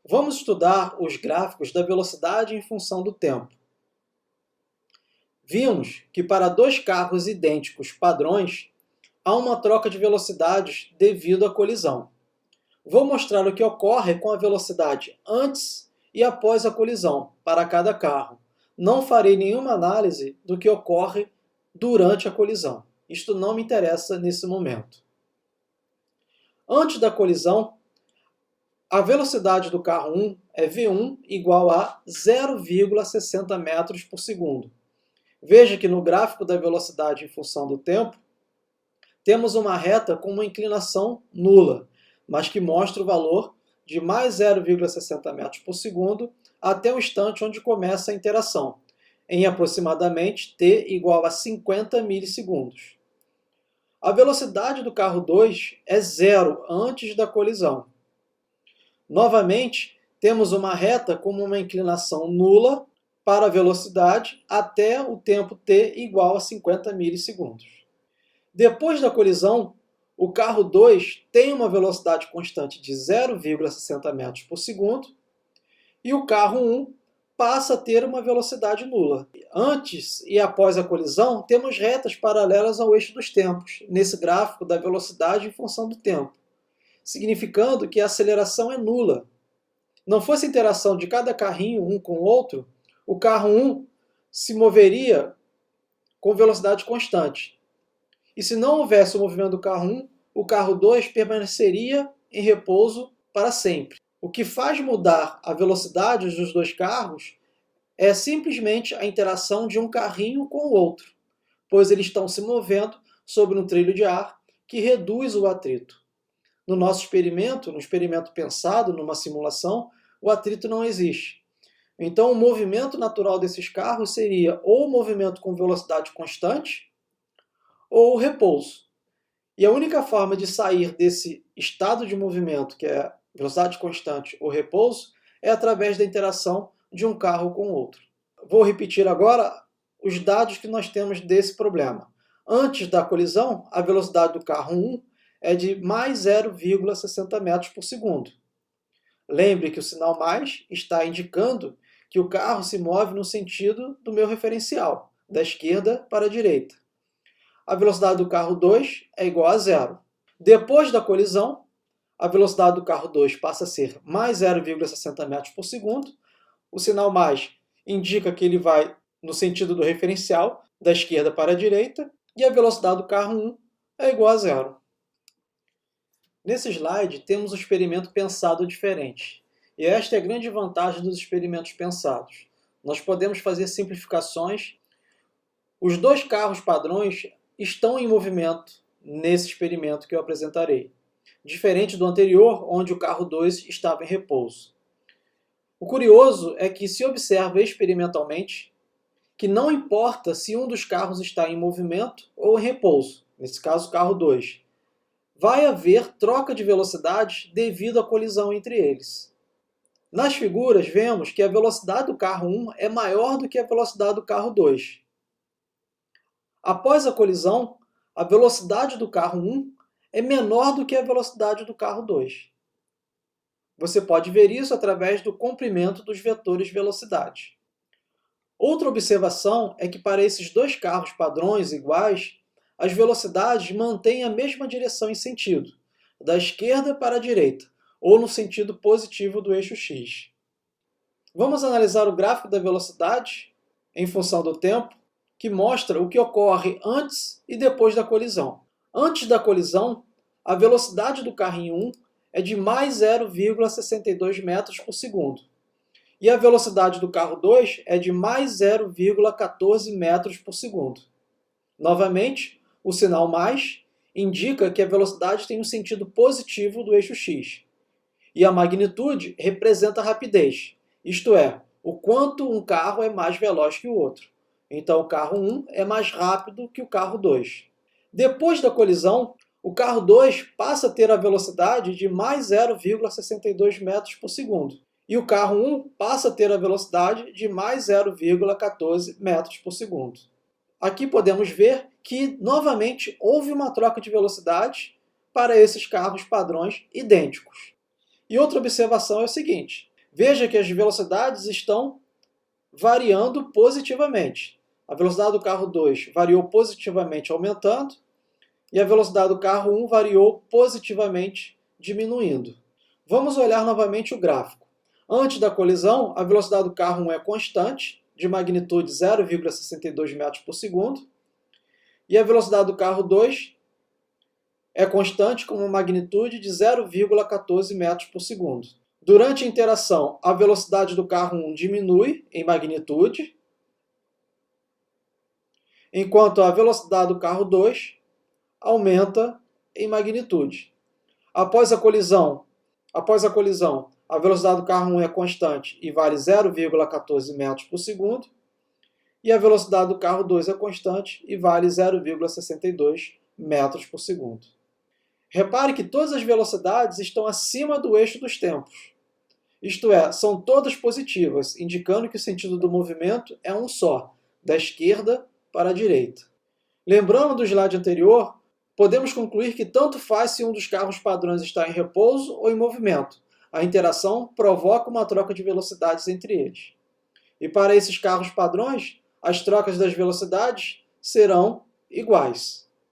Vamos estudar os gráficos da velocidade em função do tempo. Vimos que para dois carros idênticos padrões, há uma troca de velocidades devido à colisão. Vou mostrar o que ocorre com a velocidade antes e após a colisão para cada carro. Não farei nenhuma análise do que ocorre durante a colisão. Isto não me interessa nesse momento. Antes da colisão, a velocidade do carro 1 é V1 igual a 0,60 metros por segundo. Veja que no gráfico da velocidade em função do tempo, temos uma reta com uma inclinação nula, mas que mostra o valor de mais 0,60 metros por segundo até o instante onde começa a interação, em aproximadamente t igual a 50 milissegundos. A velocidade do carro 2 é zero antes da colisão. Novamente, temos uma reta com uma inclinação nula para a velocidade até o tempo t igual a 50 milissegundos. Depois da colisão, o carro 2 tem uma velocidade constante de 0,60 metros por segundo e o carro 1 passa a ter uma velocidade nula. Antes e após a colisão, temos retas paralelas ao eixo dos tempos, nesse gráfico da velocidade em função do tempo, significando que a aceleração é nula. Não fosse a interação de cada carrinho um com o outro, o carro 1 se moveria com velocidade constante. E se não houvesse o movimento do carro 1, o carro 2 permaneceria em repouso para sempre. O que faz mudar a velocidade dos dois carros é simplesmente a interação de um carrinho com o outro, pois eles estão se movendo sobre um trilho de ar que reduz o atrito. No nosso experimento, no experimento pensado, numa simulação, o atrito não existe. Então, o movimento natural desses carros seria ou o movimento com velocidade constante ou o repouso. E a única forma de sair desse estado de movimento, que é velocidade constante ou repouso, é através da interação de um carro com o outro. Vou repetir agora os dados que nós temos desse problema. Antes da colisão, a velocidade do carro 1 é de mais 0,60 metros por segundo. Lembre que o sinal mais está indicando que o carro se move no sentido do meu referencial, da esquerda para a direita. A velocidade do carro 2 é igual a zero. Depois da colisão, a velocidade do carro 2 passa a ser mais 0,60 metros por segundo. O sinal mais indica que ele vai no sentido do referencial, da esquerda para a direita, e a velocidade do carro 1 é igual a zero. Nesse slide, temos um experimento pensado diferente. E esta é a grande vantagem dos experimentos pensados. Nós podemos fazer simplificações. Os dois carros padrões estão em movimento nesse experimento que eu apresentarei, diferente do anterior, onde o carro 2 estava em repouso. O curioso é que se observa experimentalmente que não importa se um dos carros está em movimento ou em repouso, nesse caso o carro 2, vai haver troca de velocidades devido à colisão entre eles. Nas figuras, vemos que a velocidade do carro 1 é maior do que a velocidade do carro 2. Após a colisão, a velocidade do carro 1 é menor do que a velocidade do carro 2. Você pode ver isso através do comprimento dos vetores de velocidade. Outra observação é que para esses dois carros padrões iguais, as velocidades mantêm a mesma direção em sentido, da esquerda para a direita, ou no sentido positivo do eixo x. Vamos analisar o gráfico da velocidade em função do tempo, que mostra o que ocorre antes e depois da colisão. Antes da colisão, a velocidade do carrinho 1 é de mais 0,62 metros por segundo. E a velocidade do carro 2 é de mais 0,14 metros por segundo. Novamente, o sinal mais indica que a velocidade tem um sentido positivo do eixo x. E a magnitude representa a rapidez, isto é, o quanto um carro é mais veloz que o outro. Então, o carro 1 é mais rápido que o carro 2. Depois da colisão, o carro 2 passa a ter a velocidade de mais 0,62 metros por segundo. E o carro 1 passa a ter a velocidade de mais 0,14 metros por segundo. Aqui podemos ver que, novamente, houve uma troca de velocidade para esses carros padrões idênticos. E outra observação é o seguinte: Veja que as velocidades estão variando positivamente. A velocidade do carro 2 variou positivamente aumentando e a velocidade do carro 1 variou positivamente diminuindo. Vamos olhar novamente o gráfico. Antes da colisão, a velocidade do carro 1 é constante, de magnitude 0,62 metros por segundo, e a velocidade do carro 2 é constante com uma magnitude de 0,14 metros por segundo. Durante a interação, a velocidade do carro 1 diminui em magnitude, enquanto a velocidade do carro 2 aumenta em magnitude. Após a colisão, a velocidade do carro 1 é constante e vale 0,14 metros por segundo, e a velocidade do carro 2 é constante e vale 0,62 metros por segundo. Repare que todas as velocidades estão acima do eixo dos tempos. Isto é, são todas positivas, indicando que o sentido do movimento é um só, da esquerda para a direita. Lembrando do slide anterior, podemos concluir que tanto faz se um dos carros padrões está em repouso ou em movimento. A interação provoca uma troca de velocidades entre eles. E para esses carros padrões, as trocas das velocidades serão iguais.